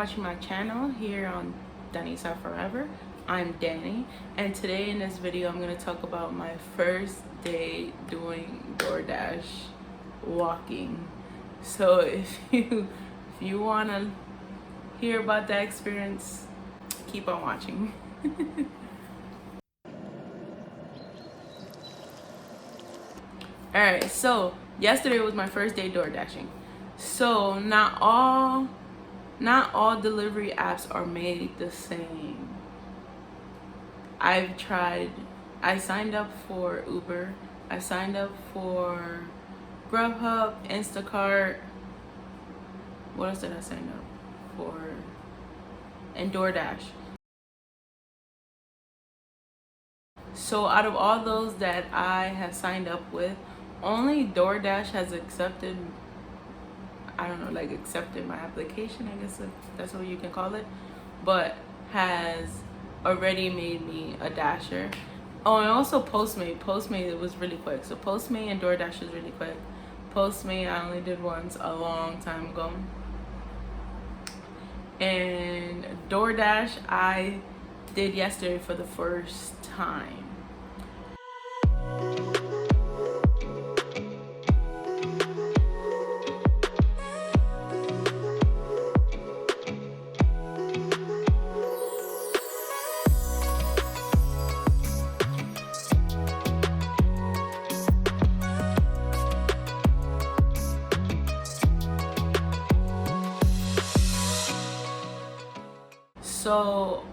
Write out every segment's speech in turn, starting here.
watching my channel here on Danny's Out Forever. I'm Danny, and today in this video I'm going to talk about my first day doing DoorDash walking. So if you want to hear about that experience, keep on watching. Alright, so yesterday was my first day door dashing. So not all delivery apps are made the same. I signed up for Uber, I signed up for Grubhub, Instacart, what else did I sign up for? And DoorDash. So out of all those that I have signed up with, only DoorDash has accepted, I don't know, like accepted my application, I guess that's what you can call it, but has already made me a dasher. Oh, and also Postmate. Postmate was really quick. So Postmate and DoorDash is really quick. Postmate I only did once a long time ago. And DoorDash I did yesterday for the first time. So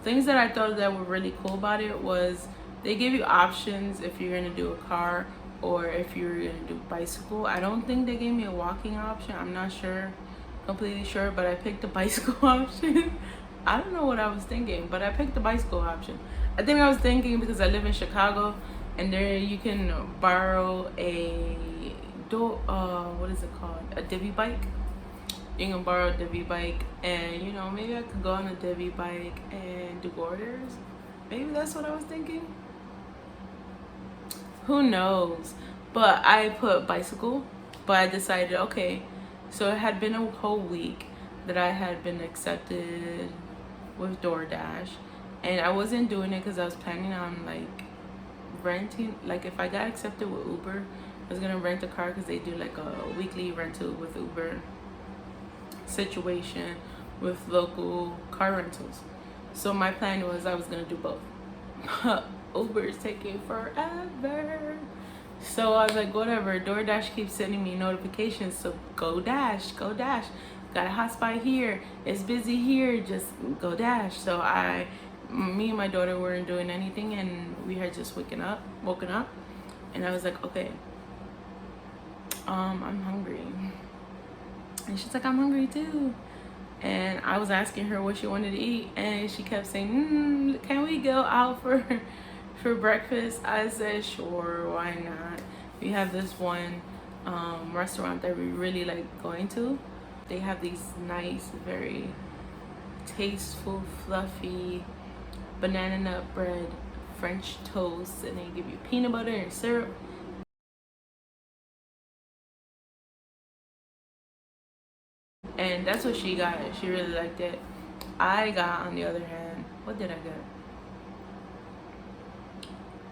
things that I thought that were really cool about it was they give you options if you're gonna do a car or if you're gonna do bicycle. I don't think they gave me a walking option. I'm not completely sure, but I picked the bicycle option. I don't know what I was thinking, but I picked the bicycle option. I think I was thinking because I live in Chicago and there you can borrow a what is it called? A divvy bike. You can borrow a divvy bike, and you know, maybe I could go on a divvy bike and do orders. Maybe that's what I was thinking. Who knows? But I put bicycle, but I decided, okay, so it had been a whole week that I had been accepted with DoorDash, and I wasn't doing it because I was planning on like renting, like if I got accepted with Uber, I was gonna rent a car because they do like a weekly rental with Uber situation with local car rentals. So my plan was I was gonna do both. Uber is taking forever. So I was like, whatever, DoorDash keeps sending me notifications, so go dash. Got a hotspot here, it's busy here, just go dash. So me and my daughter weren't doing anything, and we had just woken up, and I was like, okay, I'm hungry. And she's like, I'm hungry too. And I was asking her what she wanted to eat, and she kept saying, can we go out for breakfast? I said, sure, why not? We have this one restaurant that we really like going to. They have these nice, very tasteful, fluffy banana nut bread, French toast, and they give you peanut butter and syrup. And that's what she got. She really liked it. I got, on the other hand, what did I get?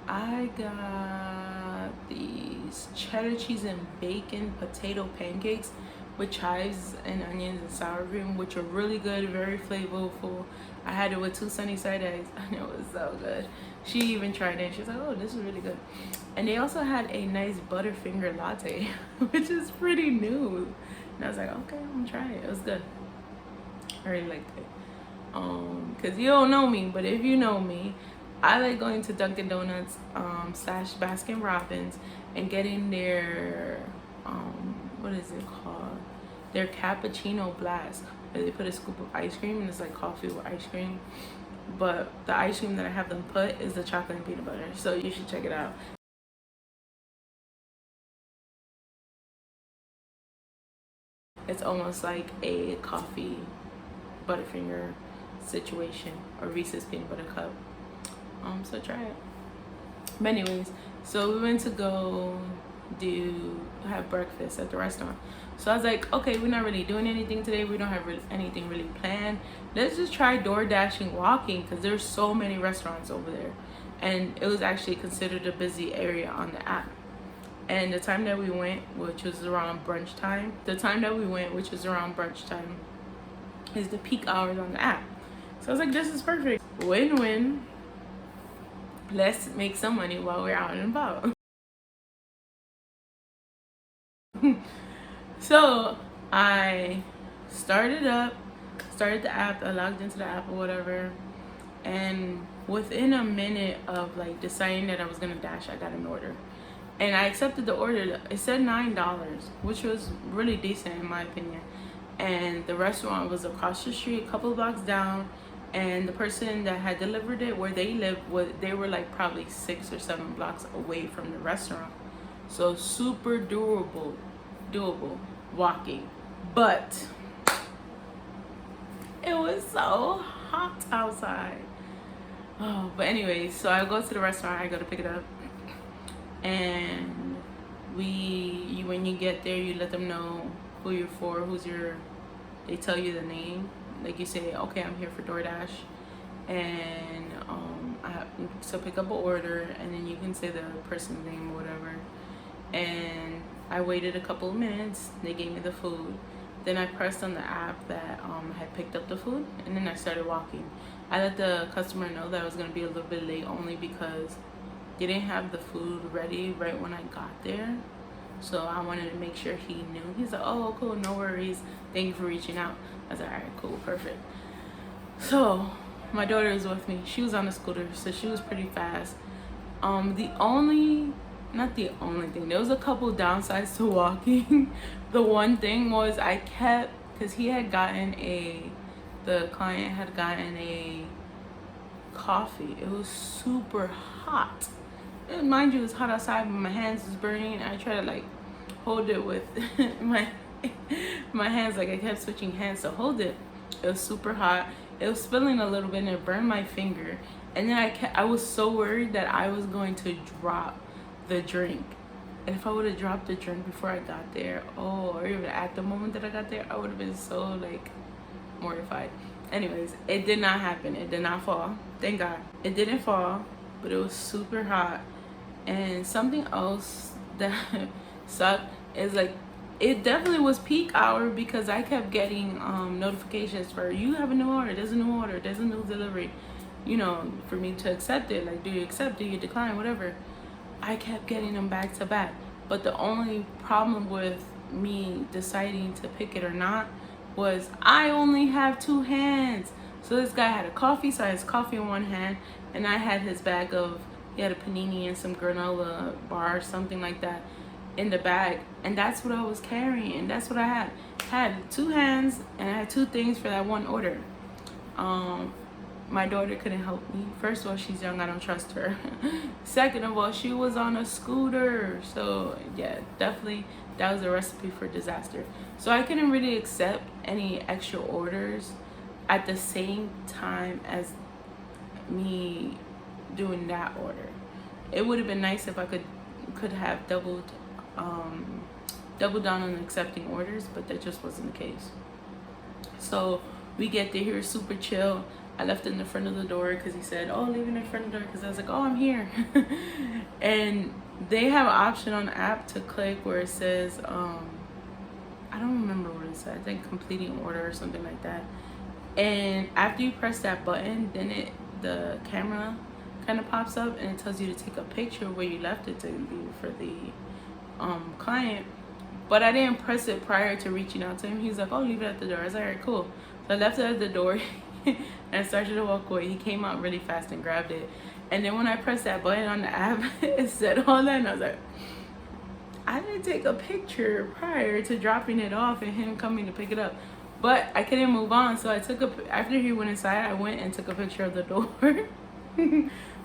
I got these cheddar cheese and bacon potato pancakes with chives and onions and sour cream, which are really good, very flavorful. I had it with 2 sunny side eggs, and it was so good. She even tried it. She was like, oh, this is really good. And they also had a nice Butterfinger latte, which is pretty new. And I was like, okay, I'm gonna try it. It was good. I really liked it. Cause you don't know me, but if you know me, I like going to Dunkin Donuts / Baskin Robbins and getting their what is it called? Their cappuccino blast, where they put a scoop of ice cream and it's like coffee with ice cream. But the ice cream that I have them put is the chocolate and peanut butter. So you should check it out. It's almost like a coffee Butterfinger situation or Reese's peanut butter cup. So try it. But anyways, so we went to go have breakfast at the restaurant. So I was like, okay, we're not really doing anything today. We don't have anything really planned. Let's just try DoorDashing walking, because there's so many restaurants over there. And it was actually considered a busy area on the app. And the time that we went, which was around brunch time, is the peak hours on the app. So I was like, this is perfect. Win-win. Let's make some money while we're out and about. So I started the app, I logged into the app or whatever, and within a minute of like deciding that I was gonna dash, I got an order. And I accepted the order. It said $9, which was really decent in my opinion. And the restaurant was across the street, a couple blocks down. And the person that had delivered it, where they lived, they were like probably 6 or 7 blocks away from the restaurant. So super doable walking. But it was so hot outside. Oh, but anyways, so I go to the restaurant, I go to pick it up. And when you get there, you let them know who you're for, they tell you the name. Like you say, okay, I'm here for DoorDash, and I have to pick up an order, and then you can say the person's name or whatever. And I waited a couple of minutes. They gave me the food. Then I pressed on the app that I had picked up the food, and then I started walking. I let the customer know that I was gonna be a little bit late, only because they didn't have the food ready right when I got there. So I wanted to make sure he knew. He's like, oh, cool, no worries. Thank you for reaching out. I was like, all right, cool, perfect. So my daughter is with me. She was on a scooter, so she was pretty fast. Not the only thing. There was a couple downsides to walking. The one thing was because the client had gotten a coffee. It was super hot. And mind you, it's hot outside, but my hands was burning. I tried to like hold it with my hands, like I kept switching hands to hold it. It was super hot. It was spilling a little bit, and it burned my finger. And then I was so worried that I was going to drop the drink. And if I would have dropped the drink before I got there, or even at the moment that I got there, I would have been so like mortified. Anyways, it did not happen. It did not fall. Thank God. It didn't fall, but it was super hot. And something else that sucked is like, it definitely was peak hour, because I kept getting notifications for, you have a new order, there's a new order, there's a new delivery, you know, for me to accept it. Like, do you accept, do you decline, whatever. I kept getting them back to back. But the only problem with me deciding to pick it or not was I only have 2 hands. So this guy had a coffee, so I had his coffee in one hand, and I had his bag of, he had a panini and some granola bar, something like that, in the bag. And that's what I was carrying, and that's what I had. I had 2 hands, and I had 2 things for that one order. My daughter couldn't help me. First of all, she's young, I don't trust her. Second of all, she was on a scooter. So yeah, definitely that was a recipe for disaster. So I couldn't really accept any extra orders at the same time as me doing that order. It would have been nice if I could have doubled down on accepting orders, but that just wasn't the case. So we get there, here super chill. I left it in the front of the door because he said, oh, leave it in the front of the door, because I was like, oh, I'm here. And they have an option on the app to click where it says, I don't remember what it said, I think completing order or something like that. And after you press that button, then the camera kind of pops up, and it tells you to take a picture where you left it to leave for the client. But I didn't press it prior to reaching out to him. He's like, oh, leave it at the door. I was like, all right, cool. So I left it at the door and I started to walk away. He came out really fast and grabbed it. And then when I pressed that button on the app, it said all that, and I was like, I didn't take a picture prior to dropping it off and him coming to pick it up. But I couldn't move on, so after he went inside, I went and took a picture of the door.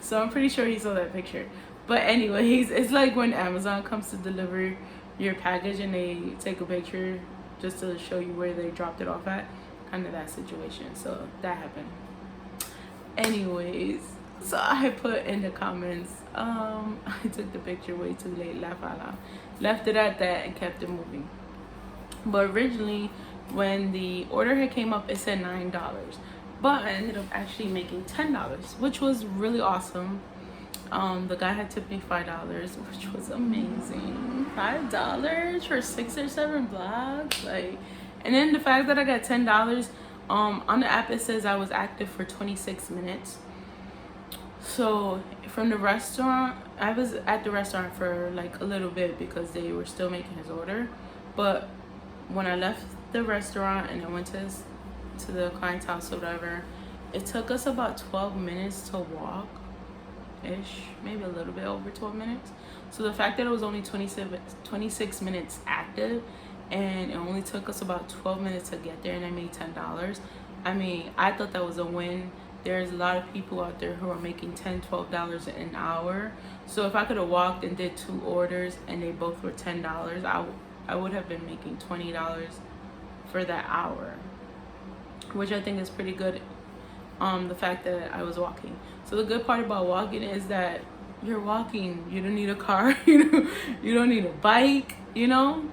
So I'm pretty sure he saw that picture. But anyways, it's like when Amazon comes to deliver your package and they take a picture just to show you where they dropped it off at. Kind of that situation. So that happened. Anyways, So I put in the comments, I took the picture way too late, laugh out loud. Left it at that and kept it moving. But originally, when the order had came up, it said $9. But I ended up actually making $10, which was really awesome. The guy had tipped me $5, which was amazing. $5 for 6 or 7 blocks, like. And then the fact that I got $10, on the app it says I was active for 26 minutes. So from the restaurant, I was at the restaurant for like a little bit because they were still making his order. But when I left the restaurant and I went to the client's house or whatever, it took us about 12 minutes to walk ish, maybe a little bit over 12 minutes. So the fact that it was only 26 minutes active and it only took us about 12 minutes to get there and I made $10, I mean, I thought that was a win. There's a lot of people out there who are making $10-12 an hour. So if I could have walked and did 2 orders and they both were $10, I would have been making $20 for that hour, which I think is pretty good. The fact that I was walking. So the good part about walking is that you're walking. You don't need a car. You don't need a bike. You know,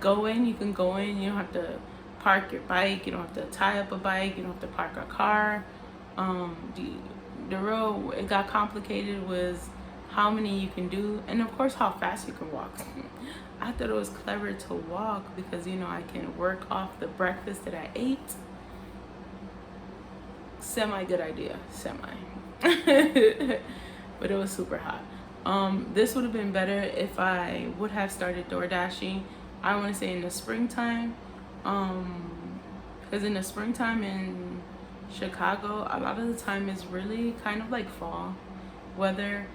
go in. You can go in. You don't have to park your bike. You don't have to tie up a bike. You don't have to park a car. The road, it got complicated was how many you can do, and of course how fast you can walk. I thought it was clever to walk because, you know, I can work off the breakfast that I ate. Semi good idea, but it was super hot. This would have been better if I would have started DoorDashing, I want to say in the springtime, because in the springtime in Chicago, a lot of the time is really kind of like fall weather.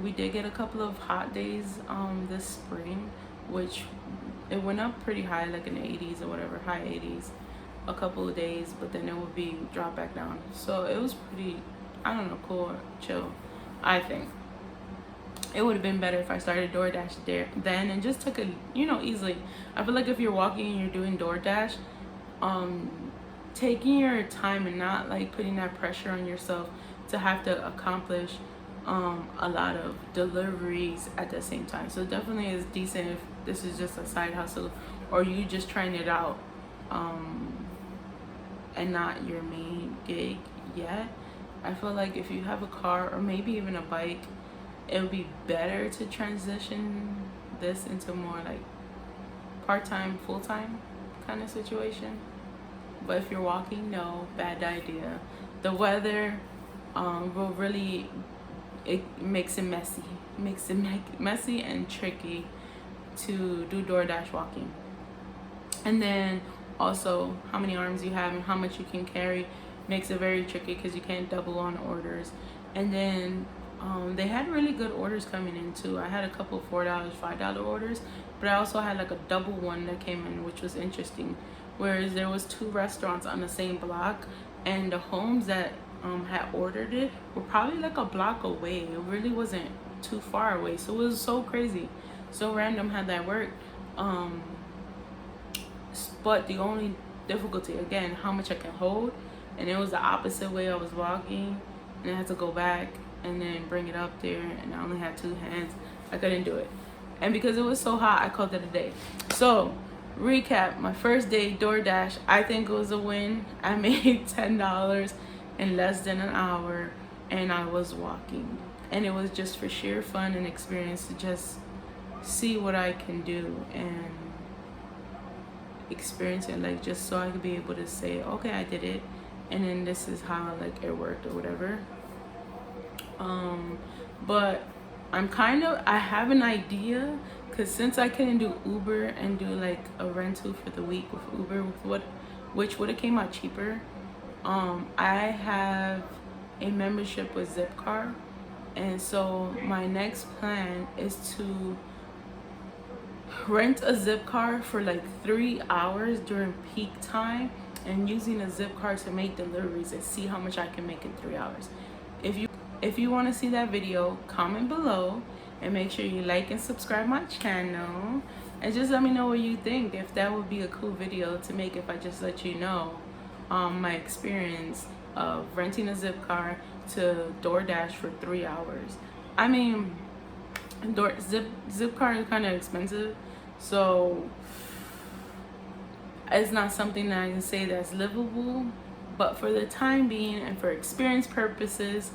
We did get a couple of hot days this spring, which it went up pretty high, like in the 80s or whatever, high 80s, a couple of days, but then it would be dropped back down. So it was pretty, I don't know, cool, chill. I think it would have been better if I started DoorDash there then and just took it, you know, easily. I feel like if you're walking and you're doing DoorDash, taking your time and not like putting that pressure on yourself to have to accomplish a lot of deliveries at the same time. So definitely is decent if this is just a side hustle or you just trying it out and not your main gig yet. I feel like if you have a car or maybe even a bike, it would be better to transition this into more like part-time, full-time kind of situation. But if you're walking, no, bad idea. The weather will really, it makes it messy and tricky to do DoorDash walking. And then also how many arms you have and how much you can carry makes it very tricky because you can't double on orders. And then they had really good orders coming in too. I had a couple of $4, $5 orders, but I also had like a double one that came in, which was interesting. Whereas there was 2 restaurants on the same block, and the homes that had ordered it were probably like a block away. It really wasn't too far away, so it was so crazy, so random how that worked. But the only difficulty, again, how much I can hold, and it was the opposite way I was walking, and I had to go back and then bring it up there, and I only had 2 hands. I couldn't do it, and because it was so hot, I called it a day. So recap, my first day DoorDash, I think it was a win. I made $10 in less than an hour, and I was walking, and it was just for sheer fun and experience to just see what I can do and experience it, like just so I could be able to say, okay, I did it, and then this is how like it worked or whatever. But I have an idea, because since I couldn't do Uber and do like a rental for the week with Uber, which would have came out cheaper, I have a membership with Zipcar, and so my next plan is to rent a Zipcar for like 3 hours during peak time and using a Zipcar to make deliveries and see how much I can make in 3 hours. If you want to see that video, comment below and make sure you like and subscribe my channel, and just let me know what you think, if that would be a cool video to make, if I just let you know my experience of renting a zip car to DoorDash for 3 hours. I mean, zip car is kind of expensive, so it's not something that I can say that's livable. But for the time being and for experience purposes,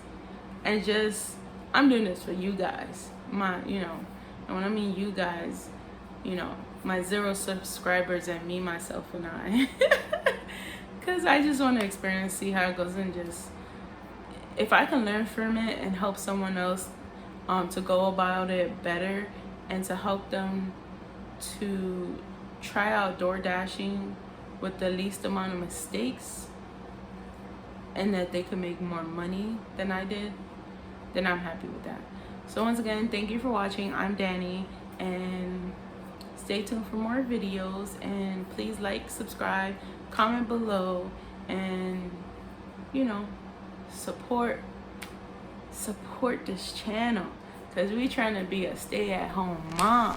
and just, I'm doing this for you guys, and when I mean you guys, my 0 subscribers and me, myself, and I, because I just want to experience, see how it goes, and just, if I can learn from it and help someone else to go about it better, and to help them to try out DoorDashing with the least amount of mistakes, and that they can make more money than I did, then I'm happy with that. So once again, thank you for watching. I'm Danny, and stay tuned for more videos, and please like, subscribe, comment below, and support this channel, because we trying to be a stay-at-home mom.